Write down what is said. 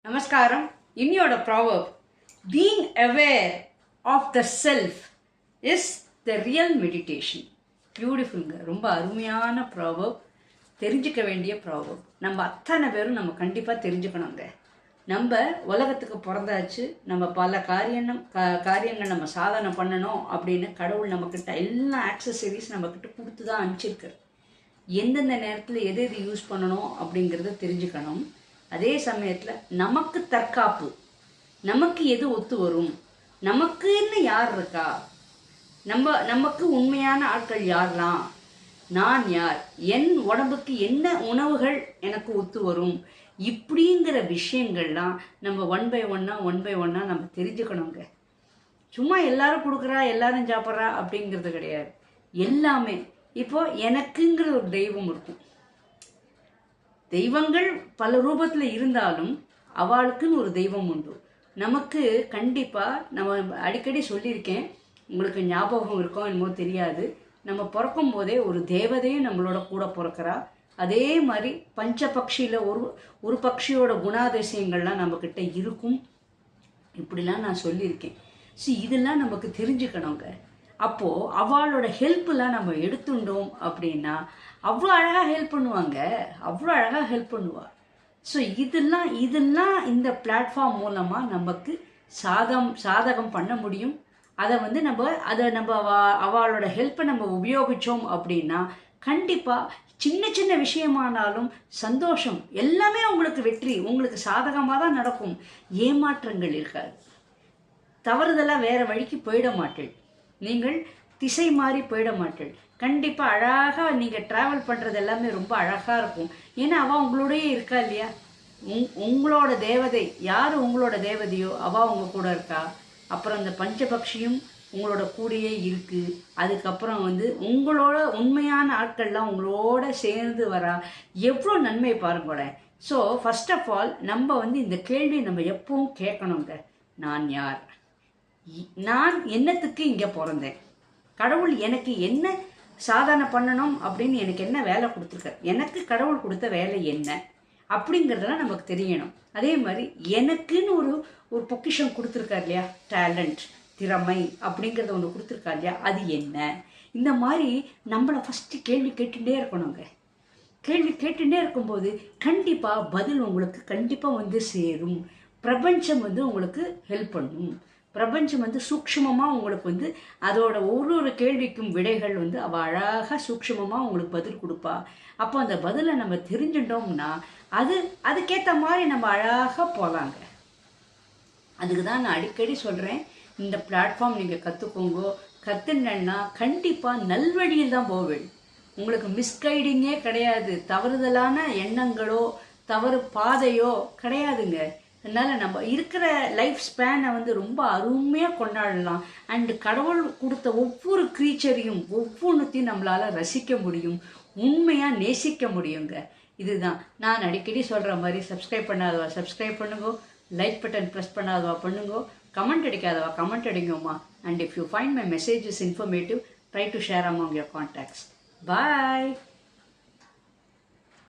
நமஸ்காரம். இன்னியோட proverb, being aware of the self is the real meditation. பியூட்டிஃபுல்ங்க. ரொம்ப அருமையான ப்ராவர்ப், தெரிஞ்சுக்க வேண்டிய ப்ராவர்ப். நம்ம அத்தனை பேரும் நம்ம கண்டிப்பாக தெரிஞ்சுக்கணுங்க. நம்ம உலகத்துக்கு பிறந்தாச்சு, நம்ம பல காரியங்கள் நம்ம சாதனை பண்ணணும் அப்படின்னு கடவுள் நம்மக்கிட்ட எல்லா ஆக்சசரிஸ் நம்மக்கிட்ட கொடுத்து தான் அனுப்பிச்சிருக்காரு. எந்தெந்த நேரத்தில் எது எது யூஸ் பண்ணணும் அப்படிங்கிறத தெரிஞ்சுக்கணும். அதே சமயத்தில் நமக்கு தற்காப்பு, நமக்கு எது ஒத்து வரும், நமக்குன்னு யார் இருக்கா, நமக்கு உண்மையான ஆட்கள் யாரெல்லாம், நான் யார், என் உடம்புக்கு என்ன உணவுகள் எனக்கு ஒத்து வரும், இப்படிங்கிற விஷயங்கள்லாம் நம்ம ஒன் பை ஒன்னாக நம்ம தெரிஞ்சுக்கணுங்க. சும்மா எல்லாரும் கொடுக்குறா எல்லாரும் சாப்பிட்றா அப்படிங்கிறது கிடையாது. எல்லாமே இப்போ எனக்குங்கிற ஒரு தெய்வம் இருக்கும். தெய்வங்கள் பல ரூபத்தில் இருந்தாலும் அவளுக்குன்னு ஒரு தெய்வம் உண்டு. நமக்கு கண்டிப்பாக, நம்ம அடிக்கடி சொல்லியிருக்கேன், உங்களுக்கு ஞாபகம் இருக்கோ என்னமோ தெரியாது, நம்ம பிறக்கும் போதே ஒரு தேவதையும் நம்மளோட கூட பிறக்கிறா. அதே மாதிரி பஞ்சபக்ஷியில் ஒரு பக்ஷியோட குணாதிசயங்கள்லாம் நம்மக்கிட்ட இருக்கும். இப்படிலாம் நான் சொல்லியிருக்கேன். இதெல்லாம் நமக்கு தெரிஞ்சுக்கணுங்க. அப்போது அவளோட ஹெல்ப்லாம் நம்ம எடுத்துட்டோம் அப்படின்னா அவ்வளோ அழகாக ஹெல்ப் பண்ணுவாங்க, அவ்வளோ அழகாக ஹெல்ப் பண்ணுவாள். ஸோ இதெல்லாம் இந்த பிளாட்ஃபார்ம் மூலமாக நமக்கு சாதகம் பண்ண முடியும். அதை நம்ம அவளோட ஹெல்ப்பை நம்ம உபயோகித்தோம் அப்படின்னா கண்டிப்பாக சின்ன சின்ன விஷயமானாலும் சந்தோஷம், எல்லாமே உங்களுக்கு வெற்றி, உங்களுக்கு சாதகமாக தான் நடக்கும். ஏமாற்றங்கள் இருக்காது. தவறுதலாக வேறு வழிக்கு போயிட மாட்டேன், நீங்கள் திசை மாறி போயிட மாட்டேன். கண்டிப்பாக அழகாக நீங்கள் ட்ராவல் பண்ணுறது எல்லாமே ரொம்ப அழகாக இருக்கும். ஏன்னா அவள் உங்களோடயே இருக்கா இல்லையா? உங்களோட தேவதை யார், உங்களோட தேவதையோ அவள் உங்கள் கூட இருக்கா. அப்புறம் அந்த பஞ்சபக்ஷியும் உங்களோட கூடயே இருக்குது. அதுக்கப்புறம் உங்களோட உண்மையான ஆட்கள்லாம் உங்களோட சேர்ந்து வரா. எவ்வளோ நன்மை பாருங்களேன். ஸோ ஃபர்ஸ்ட் ஆஃப் ஆல் நம்ம இந்த கேள்வி நம்ம எப்பவும் கேட்கணுங்க. நான் யார்? நான் என்னத்துக்கு இங்கே பிறந்தேன்? கடவுள் எனக்கு என்ன சாதனை பண்ணணும் அப்படின்னு எனக்கு என்ன வேலை கொடுத்துருக்கார்? எனக்கு கடவுள் கொடுத்த வேலை என்ன அப்படிங்கிறதெல்லாம் நமக்கு தெரியணும். அதே மாதிரி எனக்குன்னு ஒரு பொக்கிஷம் கொடுத்துருக்கார் இல்லையா, டேலண்ட், திறமை அப்படிங்கிறத ஒன்று கொடுத்துருக்கார் இல்லையா, அது என்ன? இந்த மாதிரி நம்மளை ஃபஸ்ட்டு கேள்வி கேட்டுகிட்டே இருக்கணுங்க. கேள்வி கேட்டுகிட்டே இருக்கும்போது கண்டிப்பாக பதில் உங்களுக்கு கண்டிப்பாக சேரும். பிரபஞ்சம் உங்களுக்கு ஹெல்ப் பண்ணும். பிரபஞ்சம் சூக்ஷ்மமாக உங்களுக்கு அதோட ஒரு கேள்விக்கும் விடைகள் அவள் அழகாக சூக்ஷ்மமாக உங்களுக்கு பதில் கொடுப்பா. அப்போ அந்த பதிலை நம்ம தெரிஞ்சுட்டோம்னா அதுக்கேற்ற மாதிரி நம்ம அழகாக போகலாங்க. அதுக்கு தான் நான் அடிக்கடி சொல்கிறேன், இந்த பிளாட்ஃபார்ம் நீங்கள் கற்றுக்கோங்கோ. கற்றுனா கண்டிப்பாக நல்வழியில் தான் போவேன். உங்களுக்கு மிஸ்கைடிங்கே கிடையாது, தவறுதலான எண்ணங்களோ தவறு பாதையோ கிடையாதுங்க. அதனால் நம்ம இருக்கிற லைஃப் ஸ்பேனை ரொம்ப அருமையாக கொண்டாடலாம். அண்டு கடவுள் கொடுத்த ஒவ்வொரு க்ரீச்சரையும் ஒவ்வொன்றுத்தையும் நம்மளால் ரசிக்க முடியும், உண்மையாக நேசிக்க முடியுங்க. இதுதான் நான் அடிக்கடி சொல்கிற மாதிரி, சப்ஸ்கிரைப் பண்ணாதவா சப்ஸ்கிரைப் பண்ணுங்கோ, லைக் பட்டன் ப்ரெஸ் பண்ணாதவா பண்ணுங்கோ, கமெண்ட் அடிக்காதவா கமெண்ட் அடிங்கோம்மா. And if you find my message is informative, try to share among your contacts. Bye.